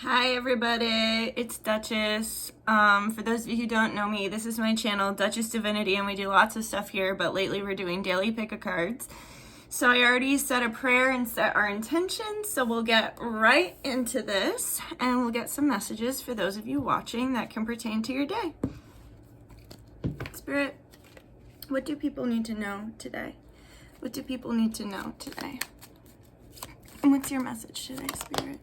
Hi everybody, it's Dutchess. For those of you who don't know me, this is my channel, Dutchess Divinity, and we do lots of stuff here, but lately we're doing daily pick a cards. So I already said a prayer and set our intentions, so we'll get right into this, and we'll get some messages for those of you watching that can pertain to your day. Spirit, what do people need to know today? What do people need to know today? And what's your message today, Spirit?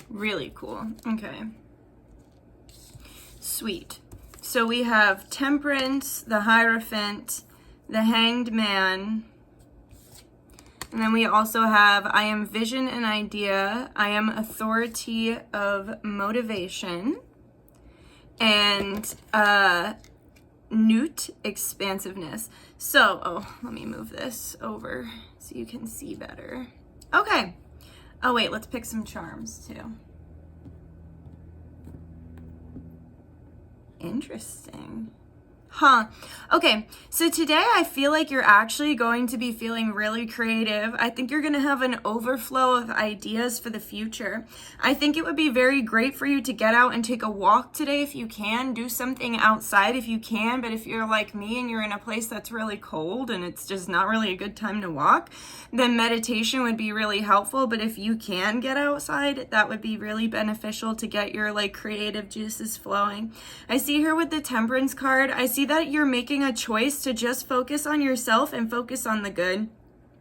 Really cool. Okay. Sweet. So we have Temperance, the Hierophant, the Hanged Man, and then we also have I am Vision and Idea, I am Authority of Motivation, and Newt, Expansiveness. So, let me move this over so you can see better. Okay. Oh wait, let's pick some charms too. Interesting. Huh. Okay, so today I feel like you're actually going to be feeling really creative. I think you're going to have an overflow of ideas for the future. I think it would be very great for you to get out and take a walk today if you can. Do something outside if you can, but if you're like me and you're in a place that's really cold and it's just not really a good time to walk, then meditation would be really helpful. But if you can get outside, that would be really beneficial to get your like creative juices flowing. I see here with the Temperance card, I see that you're making a choice to just focus on yourself and focus on the good.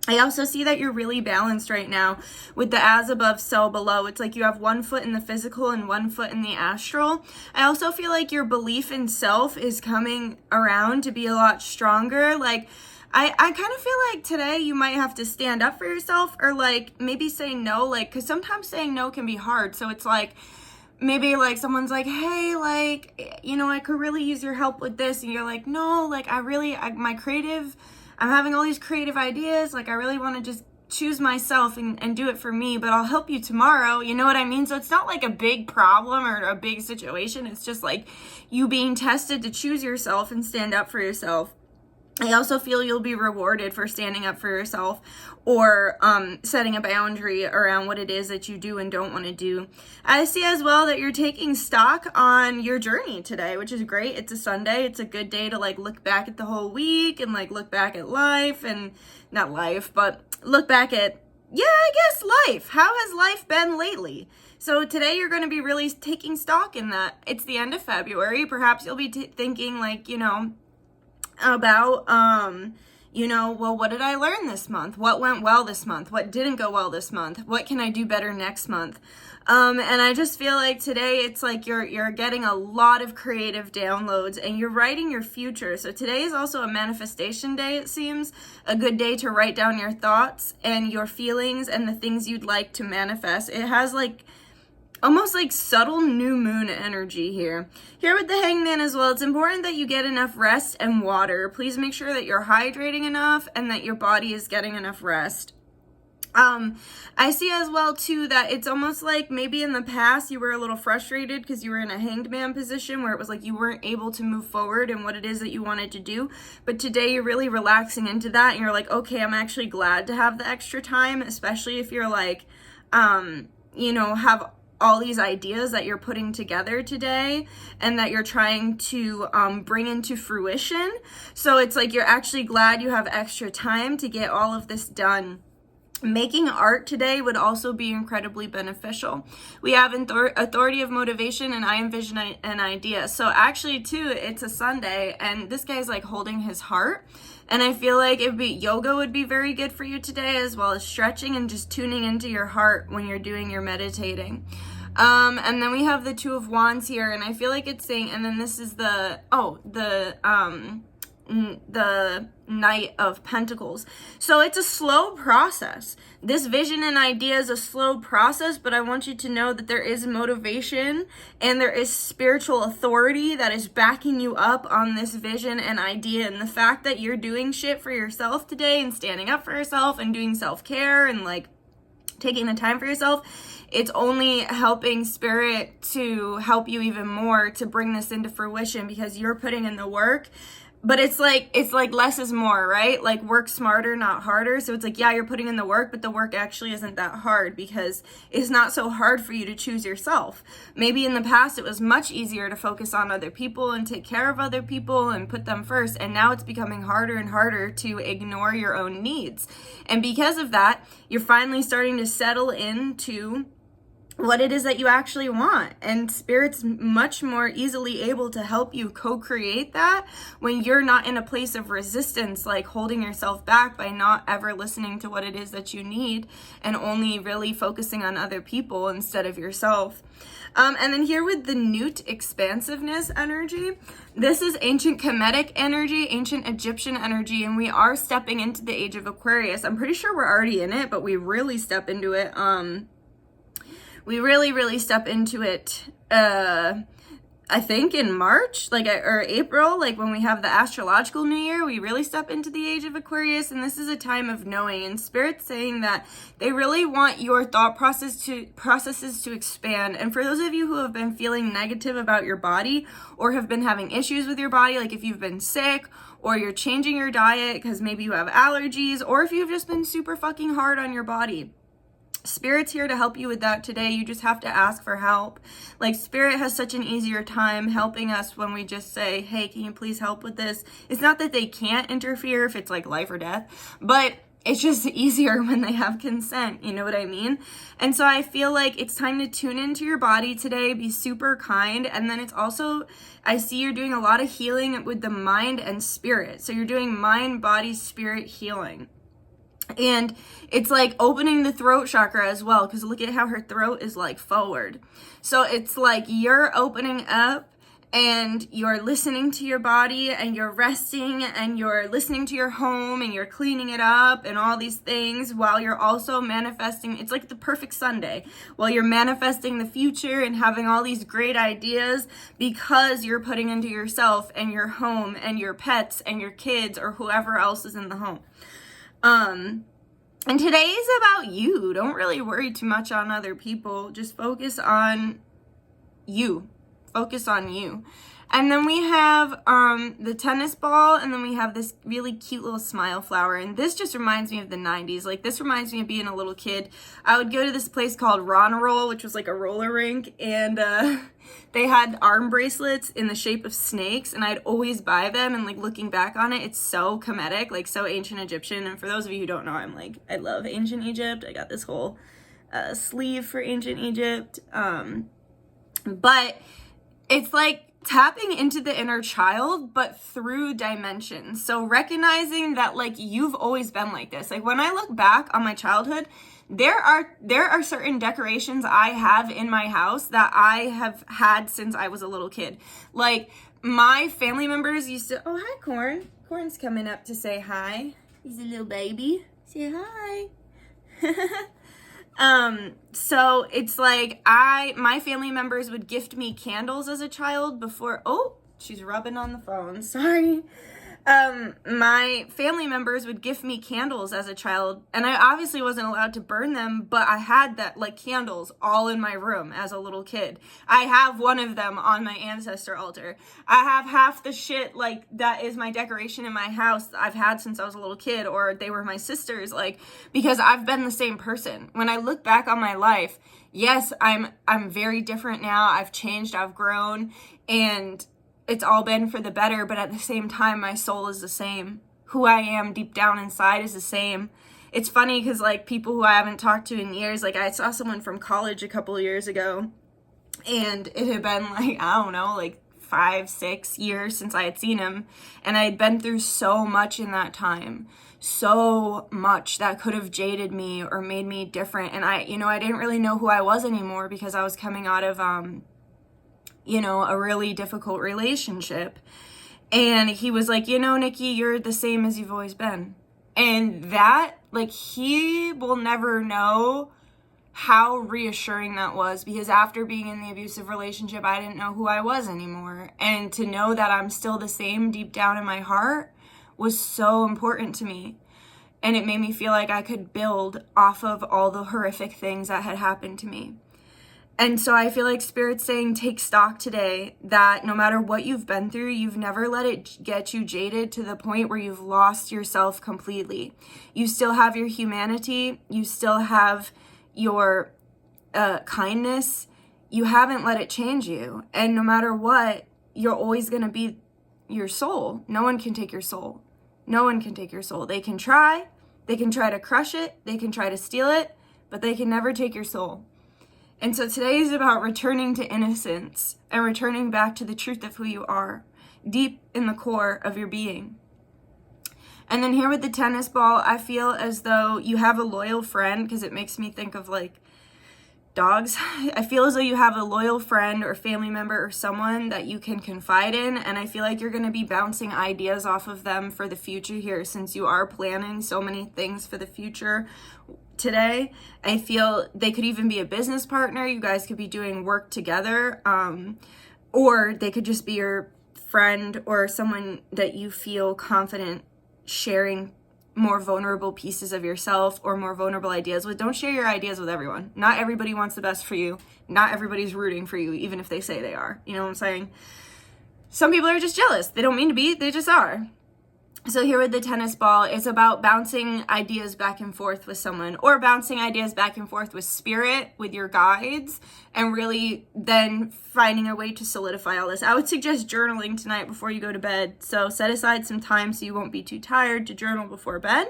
I also see that you're really balanced right now with the as above, so below. It's like you have 1 foot in the physical and 1 foot in the astral. I also feel like your belief in self is coming around to be a lot stronger. Like, I kind of feel like today you might have to stand up for yourself or like maybe say no, like, because sometimes saying no can be hard. So it's like, maybe like someone's like, hey, like, you know, I could really use your help with this. And you're like, no, like I'm having all these creative ideas. Like I really want to just choose myself and do it for me, but I'll help you tomorrow. You know what I mean? So it's not like a big problem or a big situation. It's just like you being tested to choose yourself and stand up for yourself. I also feel you'll be rewarded for standing up for yourself or setting a boundary around what it is that you do and don't want to do. I see as well that you're taking stock on your journey today, which is great. It's a Sunday. It's a good day to like look back at the whole week and like look back at life and not life, but look back at, yeah, I guess life. How has life been lately? So today you're going to be really taking stock in that. It's the end of February. Perhaps you'll be thinking like, you know, about, you know, well, what did I learn this month? What went well this month? What didn't go well this month? What can I do better next month? And I just feel like today it's like you're getting a lot of creative downloads and you're writing your future. So today is also a manifestation day, it seems. A good day to write down your thoughts and your feelings and the things you'd like to manifest. It has like almost like subtle new moon energy here. Here with the Hangman as well, it's important that you get enough rest and water. Please make sure that you're hydrating enough and that your body is getting enough rest. I see as well too that it's almost like maybe in the past you were a little frustrated because you were in a hanged man position where it was like you weren't able to move forward in what it is that you wanted to do. But today you're really relaxing into that and you're like, okay, I'm actually glad to have the extra time, especially if you're like, you know, have all these ideas that you're putting together today and that you're trying to bring into fruition. So it's like you're actually glad you have extra time to get all of this done. Making art today would also be incredibly beneficial. We have Authority of Motivation and I am Vision and Idea. So actually too, it's a Sunday and this guy's like holding his heart. And I feel like yoga would be very good for you today, as well as stretching and just tuning into your heart when you're doing your meditating. And then we have the Two of Wands here, and I feel like it's saying, and then this is the Knight of Pentacles. So it's a slow process. This vision and idea is a slow process, but I want you to know that there is motivation and there is spiritual authority that is backing you up on this vision and idea. And the fact that you're doing shit for yourself today and standing up for yourself and doing self-care and like taking the time for yourself, it's only helping spirit to help you even more to bring this into fruition, because you're putting in the work. But it's like less is more, right? Like, work smarter, not harder. So it's like, yeah, you're putting in the work, but the work actually isn't that hard, because it's not so hard for you to choose yourself. Maybe in the past it was much easier to focus on other people and take care of other people and put them first. And now it's becoming harder and harder to ignore your own needs. And because of that, you're finally starting to settle into what it is that you actually want, and spirit's much more easily able to help you co-create that when you're not in a place of resistance, like holding yourself back by not ever listening to what it is that you need and only really focusing on other people instead of yourself. And then here with the Newt expansiveness energy, this is ancient Kemetic energy, ancient Egyptian energy, and we are stepping into the age of Aquarius. I'm pretty sure we're already in it, but we really step into it we really step into it, I think in March, or April, like when we have the astrological new year, we really step into the age of Aquarius. And this is a time of knowing, and Spirit's saying that they really want your thought processes to expand. And for those of you who have been feeling negative about your body or have been having issues with your body, like if you've been sick or you're changing your diet because maybe you have allergies, or if you've just been super fucking hard on your body, Spirit's here to help you with that today. You just have to ask for help. Like, Spirit has such an easier time helping us when we just say, hey, can you please help with this? It's not that they can't interfere if it's like life or death, but it's just easier when they have consent. You know what I mean? And so I feel like it's time to tune into your body today, be super kind. And then it's also, I see you're doing a lot of healing with the mind and spirit. So you're doing mind, body, spirit healing. And it's like opening the throat chakra as well, because look at how her throat is like forward. So it's like you're opening up and you're listening to your body and you're resting and you're listening to your home and you're cleaning it up and all these things while you're also manifesting. It's like the perfect Sunday while you're manifesting the future and having all these great ideas, because you're putting into yourself and your home and your pets and your kids or whoever else is in the home. And today is about you. Don't really worry too much on other people. Just focus on you. Focus on you. And then we have the tennis ball, and then we have this really cute little smile flower. And this just reminds me of the 90s. Like, this reminds me of being a little kid. I would go to this place called Ron Roll, which was like a roller rink, and they had arm bracelets in the shape of snakes, and I'd always buy them. And like, looking back on it, it's so Kemetic, like so ancient Egyptian. And for those of you who don't know, I love ancient Egypt. I got this whole sleeve for ancient Egypt. But it's like tapping into the inner child, but through dimensions. So recognizing that like you've always been like this. Like, when I look back on my childhood, there are certain decorations I have in my house that I have had since I was a little kid. Like, my family members used to, oh, hi, Corn. Corn's coming up to say hi. He's a little baby. Say hi. So it's like my family members would gift me candles as a child before, oh, she's rubbing on the phone, sorry. My family members would gift me candles as a child, and I obviously wasn't allowed to burn them, but I had that, like, candles all in my room as a little kid. I have one of them on my ancestor altar. I have half the shit, like, that is my decoration in my house that I've had since I was a little kid, or they were my sisters, like, because I've been the same person. When I look back on my life, yes, I'm very different now. I've changed, I've grown, and it's all been for the better, but at the same time, my soul is the same. Who I am deep down inside is the same. It's funny because, like, people who I haven't talked to in years, like, I saw someone from college a couple of years ago, and it had been, like, I don't know, like 5-6 years since I had seen him, and I had been through so much in that time. So much that could have jaded me or made me different, and I didn't really know who I was anymore because I was coming out of, a really difficult relationship. And he was like, you know, Nikki, you're the same as you've always been. And that, like, he will never know how reassuring that was, because after being in the abusive relationship, I didn't know who I was anymore. And to know that I'm still the same deep down in my heart was so important to me. And it made me feel like I could build off of all the horrific things that had happened to me. And so I feel like Spirit's saying, take stock today that no matter what you've been through, you've never let it get you jaded to the point where you've lost yourself completely. You still have your humanity. You still have your kindness. You haven't let it change you. And no matter what, you're always going to be your soul. No one can take your soul. No one can take your soul. They can try. They can try to crush it. They can try to steal it, but they can never take your soul. And so today is about returning to innocence and returning back to the truth of who you are, deep in the core of your being. And then here with the tennis ball, I feel as though you have a loyal friend, because it makes me think of like dogs. I feel as though you have a loyal friend or family member or someone that you can confide in. And I feel like you're going to be bouncing ideas off of them for the future here, since you are planning so many things for the future today. I feel they could even be a business partner. You guys could be doing work together, or they could just be your friend or someone that you feel confident sharing more vulnerable pieces of yourself or more vulnerable ideas with. Don't share your ideas with everyone. Not everybody wants the best for you. Not everybody's rooting for you, even if they say they are. You know what I'm saying? Some people are just jealous. They don't mean to be, they just are. So here with the tennis ball, it's about bouncing ideas back and forth with someone, or bouncing ideas back and forth with spirit, with your guides, and really then finding a way to solidify all this. I would suggest journaling tonight before you go to bed. So set aside some time so you won't be too tired to journal before bed.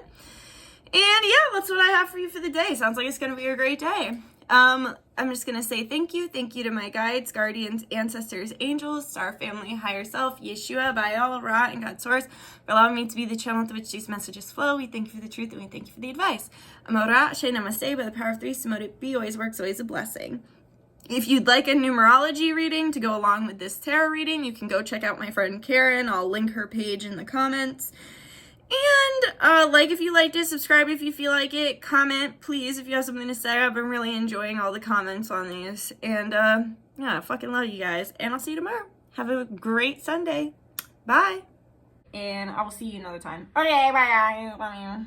And yeah, that's what I have for you for the day. Sounds like it's going to be a great day. I'm just going to say thank you. Thank you to my guides, guardians, ancestors, angels, star family, higher self, Yeshua, Baal, Ra, and God Source for allowing me to be the channel through which these messages flow. We thank you for the truth, and we thank you for the advice. Amora, Ashe, Namaste, by the power of three, Samotic be, always works, always a blessing. If you'd like a numerology reading to go along with this tarot reading, you can go check out my friend Karen. I'll link her page in the comments. And like if you liked it, subscribe if you feel like it, comment please if you have something to say. I've been really enjoying all the comments on these, and yeah, I fucking love you guys, and I'll see you tomorrow. Have a great Sunday. Bye. And I will see you another time. Okay, bye.